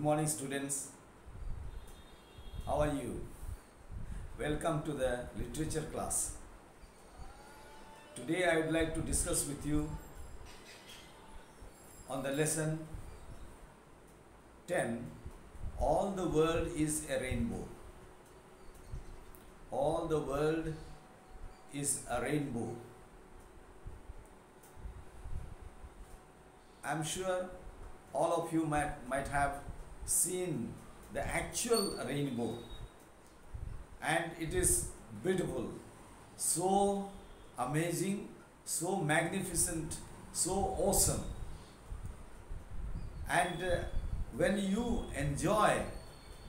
Good morning, students. How are you? Welcome to the literature class. Today I would like to discuss with you on the lesson 10. All the world is a rainbow. All the world is a rainbow. I'm sure all of you might have seen the actual rainbow, and it is beautiful, so amazing, so magnificent, so awesome. And when you enjoy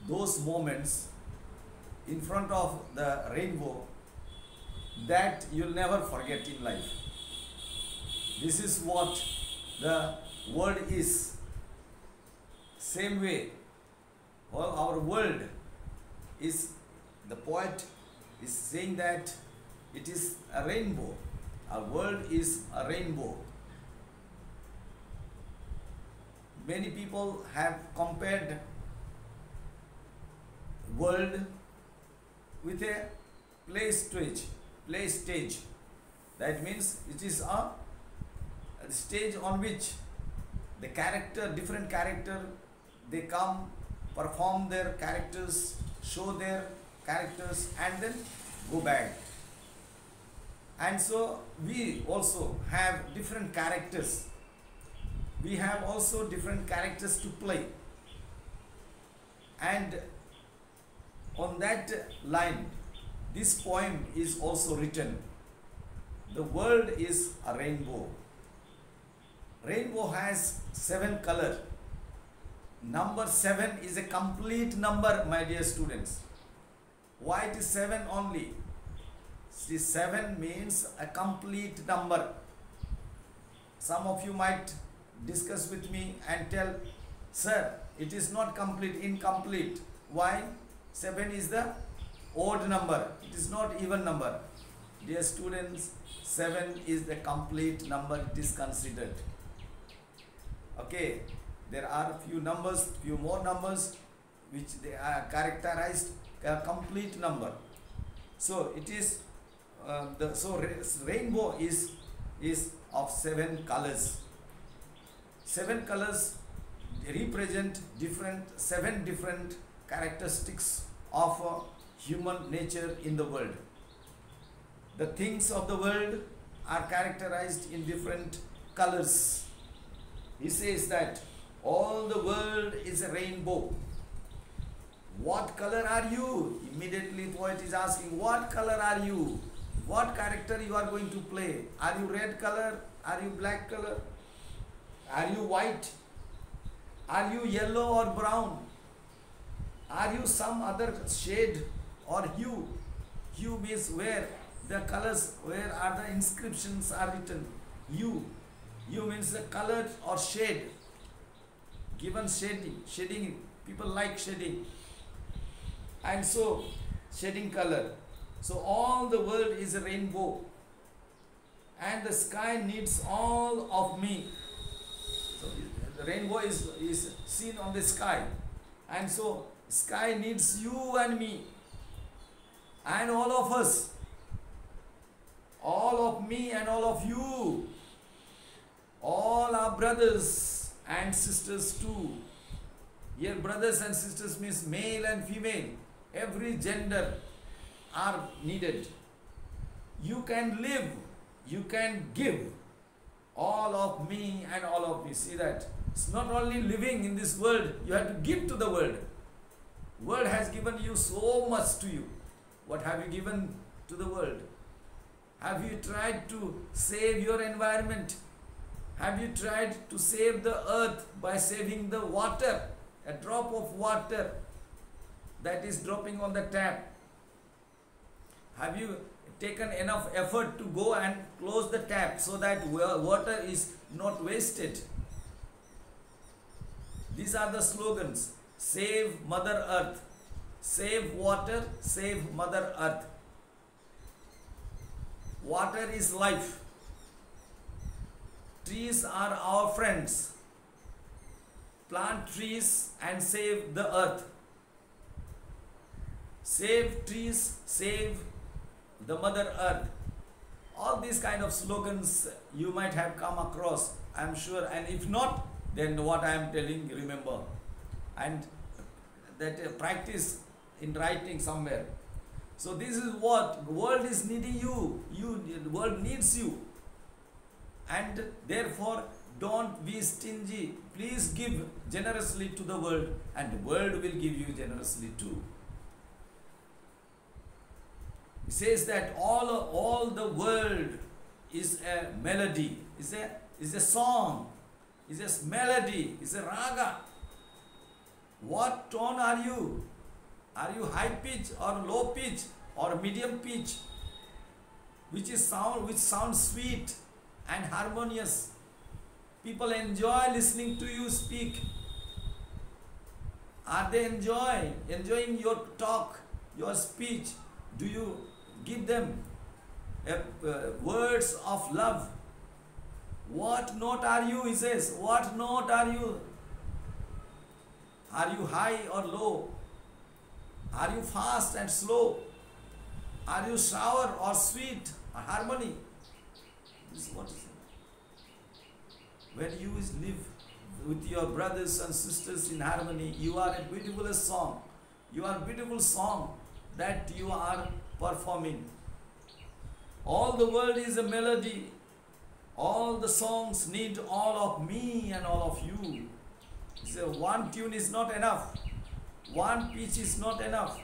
those moments in front of the rainbow, that you'll never forget in life. This is what the world is. Same way, well, our world is, the poet is saying that it is a rainbow. Our world is a rainbow. Many people have compared world with a play stage. That means it is a stage on which the different character, they come, perform their characters, show their characters, and then go back. And so we also have different characters. We have also different characters to play. And on that line, this poem is also written. The world is a rainbow. Rainbow has 7 colors. Number 7 is a complete number, my dear students. Why it is 7 only? See, 7 means a complete number. Some of you might discuss with me and tell, sir, it is not complete, incomplete. Why? 7 is the odd number. It is not even number. Dear students, 7 is the complete number. It is considered. Okay. There are a few more numbers which they are characterized a complete number. So it is rainbow is of 7 colors. 7 colors represent 7 different characteristics of human nature in the world. The things of the world are characterized in different colors. He says that all the world is a rainbow. What color are you? Immediately the poet is asking, what color are you? What character you are going to play? Are you red color? Are you black color? Are you white? Are you yellow or brown? Are you some other shade or hue? Hue means where the colors, where are the inscriptions are written. Hue. Hue means the color or shade. Given shading, people like shading, and so shading color. So all the world is a rainbow, and the sky needs all of me. So the rainbow is seen on the sky, and so sky needs you and me, and all of us, all of me and all of you, all our brothers and sisters too. Here brothers and sisters means male and female. Every gender are needed. You can live, you can give. All of me and all of me. See that? It's not only living in this world, you have to give to the world. World has given you so much to you. What have you given to the world? Have you tried to save your environment? Have you tried to save the earth by saving the water? A drop of water that is dropping on the tap. Have you taken enough effort to go and close the tap so that water is not wasted? These are the slogans. Save Mother Earth. Save water, save Mother Earth. Water is life. Trees are our friends. plant trees and save the earth. Save trees, save the mother earth. All these kind of slogans you might have come across, I am sure, and if not, then what I am telling, remember. And that practice in writing somewhere. So this is what the world is needing you. The world needs you. And therefore, don't be stingy. Please give generously to the world, and the world will give you generously too. He says that all the world is a melody, is a song, is a melody, is a raga. What tone are you? Are you high pitch or low pitch or medium pitch? Which sounds sweet and harmonious. People enjoy listening to you speak. Are they enjoying your talk, your speech? Do you give them words of love? What note are you? He says, what note are you? Are you high or low? Are you fast and slow? Are you sour or sweet or harmony? This is what he said. When you live with your brothers and sisters in harmony, you are a beautiful song. You are a beautiful song that you are performing. All the world is a melody. All the songs need all of me and all of you. So one tune is not enough. One pitch is not enough.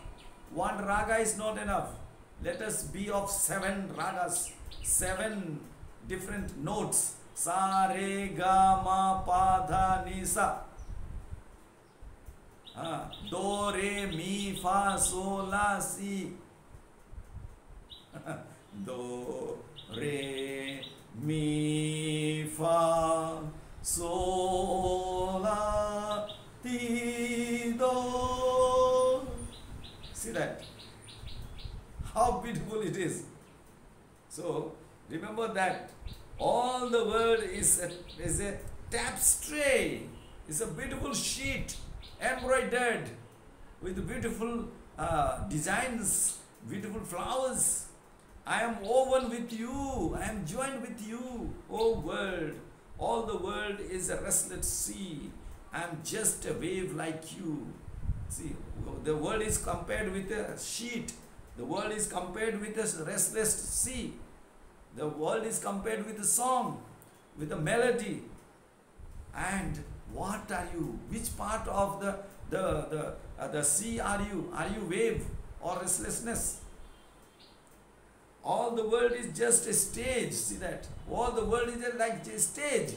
One raga is not enough. Let us be of 7 ragas, 7 different notes. Sa, re, ga, ma, pa, dha, ni, sa. Do, re, mi, fa, sol, la, si. Do, re, mi, fa, sol, la, ti, do. See that? How beautiful it is. So, remember that all the world is a tapestry. It's a beautiful sheet embroidered with beautiful designs, beautiful flowers. I am woven with you. I am joined with you, O world. All the world is a restless sea. I am just a wave like you. See, the world is compared with a sheet. The world is compared with a restless sea. The world is compared with a song, with a melody. And what are you? Which part of the sea are you? Are you wave or restlessness? All the world is just a stage. See that? All the world is like a stage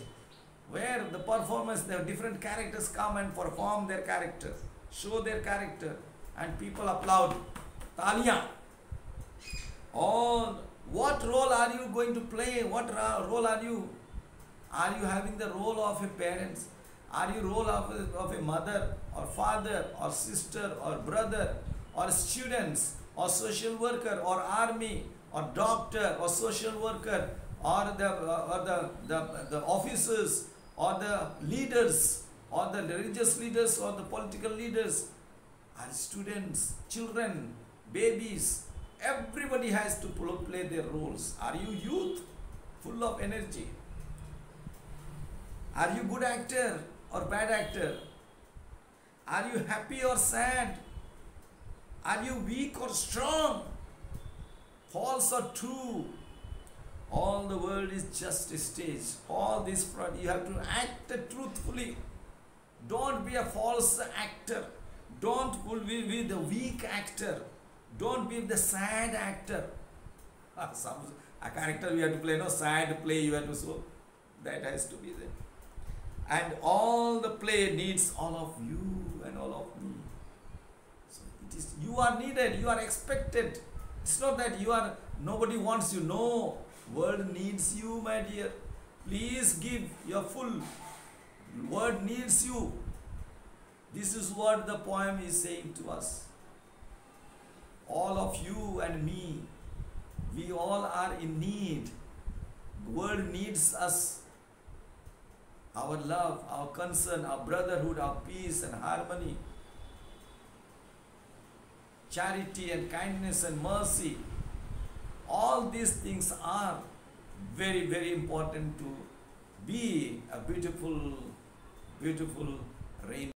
where the performance, the different characters come and perform their character, show their character, and people applaud. Talia. All. What role are you going to play? What role are you? Are you having the role of a parent? Are you role of a mother or father or sister or brother or students or social worker or army or doctor or social worker or the officers or the leaders or the religious leaders or the political leaders? Are students, children, babies? Everybody has to play their roles. Are you youth, full of energy? Are you good actor or bad actor? Are you happy or sad? Are you weak or strong? False or true? All the world is just a stage. All this front, you have to act truthfully. Don't be a false actor. Don't be the weak actor. Don't be the sad actor. A character you have to play, no sad play you have to show. That has to be there. And all the play needs all of you and all of me. So it is, you are needed, you are expected. It's not that nobody wants you. No, world needs you, my dear. Please give your full. World needs you. This is what the poem is saying to us. All of you and me, we all are in need. The world needs us. our love, our concern, our brotherhood, our peace and harmony, charity and kindness and mercy. All these things are very, very important to be a beautiful, beautiful rainbow.